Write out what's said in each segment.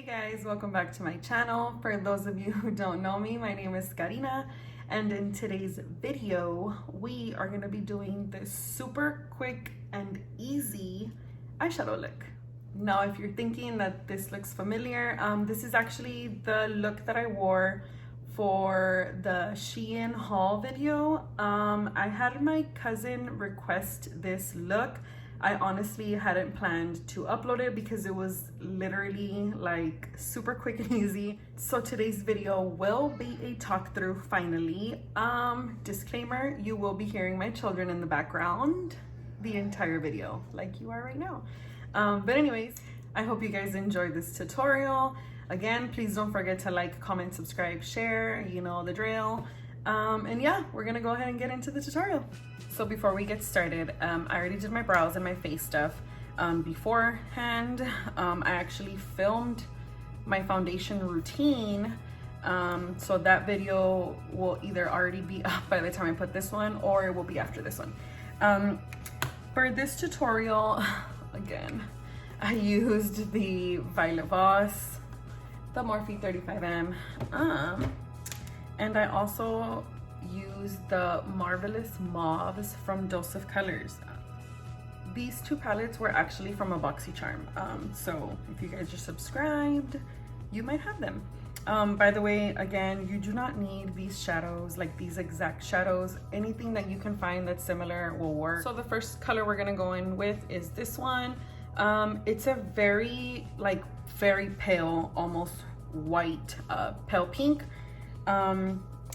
Guys, welcome back to my channel. For those of you who don't know me, my name is Karina, and in today's video we are going to be doing this super quick and easy eyeshadow look. Now if you're thinking that this looks familiar, this is actually the look that I wore for the SHEIN haul video. I had my cousin request this look. I honestly hadn't planned to upload it because it was literally like super quick and easy. So today's video will be a talk through finally. Disclaimer, you will be hearing my children in the background the entire video like you are right now. But anyways, I hope you guys enjoyed this tutorial. Again, please don't forget to like, comment, subscribe, share, you know the drill. And yeah, we're gonna go ahead and get into the tutorial. So before we get started, I already did my brows and my face stuff beforehand. I actually filmed my foundation routine, so that video will either already be up by the time I put this one or it will be after this one. For this tutorial, again, I used the Violet Voss, the Morphe 35M, and I also use the Marvelous Mauves from Dose of Colors. These two palettes were actually from a BoxyCharm, so if you guys are subscribed, you might have them. By the way, again, you do not need these shadows, like these exact shadows. Anything that you can find that's similar will work. So the first color we're gonna go in with is this one. It's a very pale, almost white, pale pink.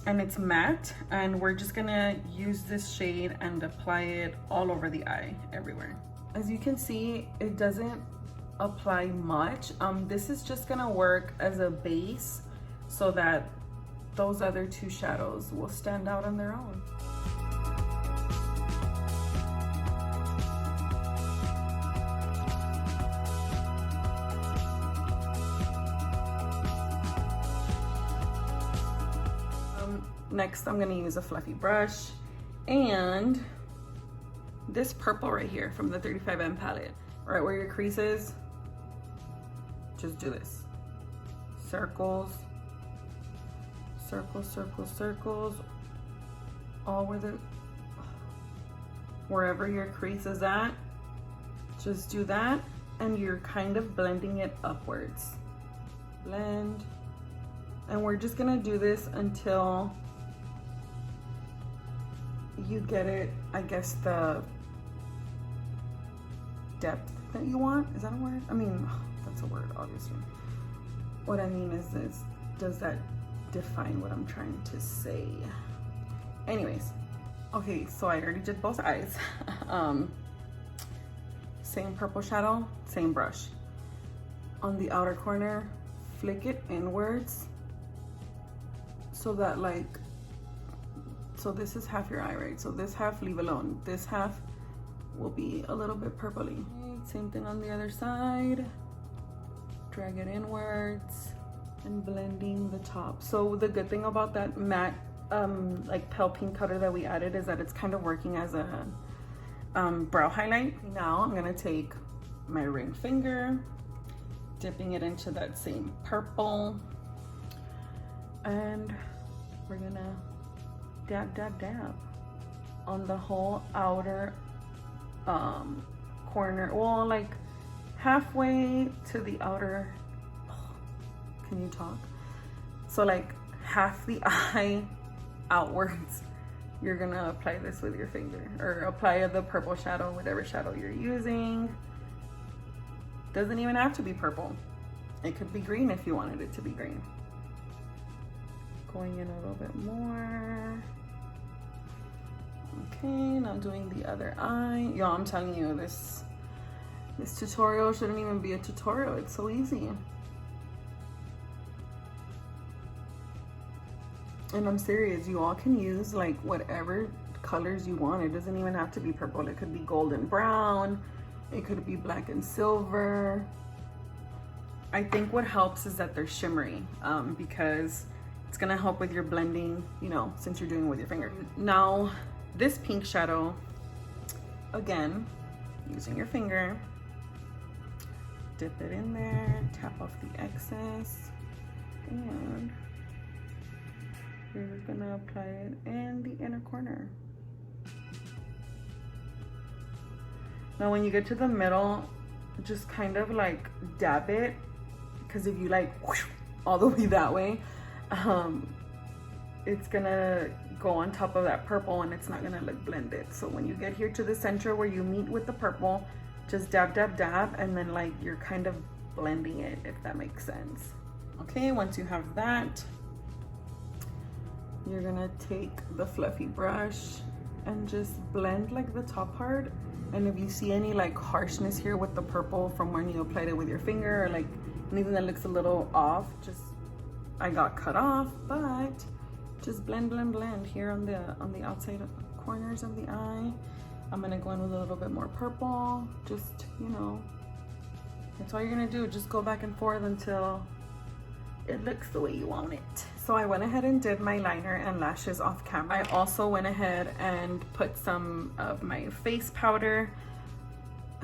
And it's matte, and we're just gonna use this shade and apply it all over the eye, everywhere. As you can see, it doesn't apply much. This is just gonna work as a base so that those other two shadows will stand out on their own. Next, I'm gonna use a fluffy brush and this purple right here from the 35M palette. Right where your crease is, just do this. Circles, circles, circles, circles, all wherever your crease is at, just do that, and you're kind of blending it upwards. Blend, and we're just gonna do this until you get it, I guess, the depth that you want. Is that a word? I mean, that's a word, obviously. What I mean is this, does that define what I'm trying to say? Anyways, okay, so I already did both eyes. Same purple shadow, same brush. On the outer corner, flick it inwards so that so this is half your eye, right? So this half, leave alone. This half will be a little bit purpley. Same thing on the other side. Drag it inwards and blending the top. So the good thing about that matte, like pale pink color that we added is that it's kind of working as a brow highlight. Now I'm gonna take my ring finger, dipping it into that same purple, and we're gonna dab, dab, dab on the whole outer corner. Well, like halfway to the outer, can you talk? So like half the eye outwards, you're gonna apply this with your finger, or apply the purple shadow, whatever shadow you're using. Doesn't even have to be purple. It could be green if you wanted it to be green. Going in a little bit more. Okay, now doing the other eye. Yo, I'm telling you, this tutorial shouldn't even be a tutorial. It's so easy. And I'm serious, you all can use like whatever colors you want. It doesn't even have to be purple. It could be golden brown. It could be black and silver. I think what helps is that they're shimmery, because it's gonna help with your blending, you know, since you're doing it with your finger. Now, this pink shadow, again, using your finger, dip it in there, tap off the excess, and we're gonna apply it in the inner corner. Now when you get to the middle, just kind of like dab it, because if you like whoosh, all the way that way, it's gonna go on top of that purple and it's not gonna look blended. So when you get here to the center where you meet with the purple, just dab, dab, dab, and then like you're kind of blending it, if that makes sense. Okay, once you have that, you're gonna take the fluffy brush and just blend like the top part. And if you see any like harshness here with the purple from when you applied it with your finger, or like anything that looks a little off, just, I got cut off, but just blend, blend, blend here on the outside corners of the eye. I'm gonna go in with a little bit more purple, just, you know, that's all you're gonna do. Just go back and forth until it looks the way you want it. So I went ahead and did my liner and lashes off camera. I also went ahead and put some of my face powder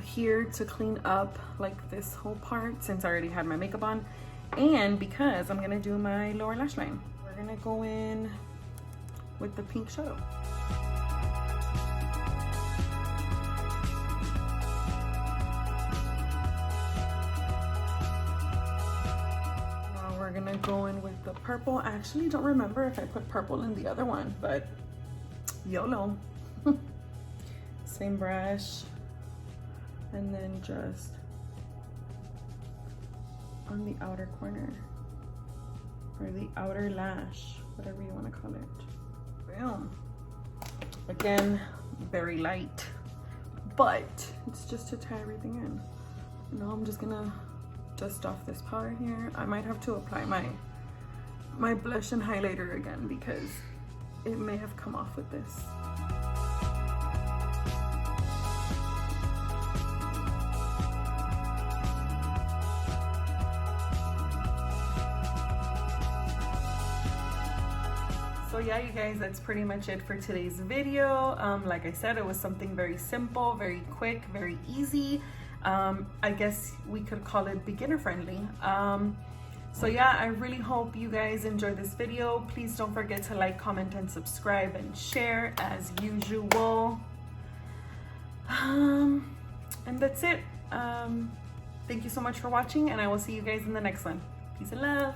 here to clean up like this whole part, since I already had my makeup on, and because I'm gonna do my lower lash line. We're gonna go in with the pink shadow. We're gonna go in with the purple. I actually don't remember if I put purple in the other one, but YOLO. Same brush, and then just on the outer corner, or the outer lash, whatever you want to call it. Boom. Again, very light, but it's just to tie everything in. Now I'm just gonna dust off this powder here. I might have to apply my blush and highlighter again because it may have come off with this. So yeah, you guys, that's pretty much it for today's video. Like I said, it was something very simple, very quick, very easy. I guess we could call it beginner friendly. So yeah, I really hope you guys enjoyed this video. Please don't forget to like, comment, and subscribe, and share as usual. And that's it. Thank you so much for watching, and I will see you guys in the next one. Peace and love.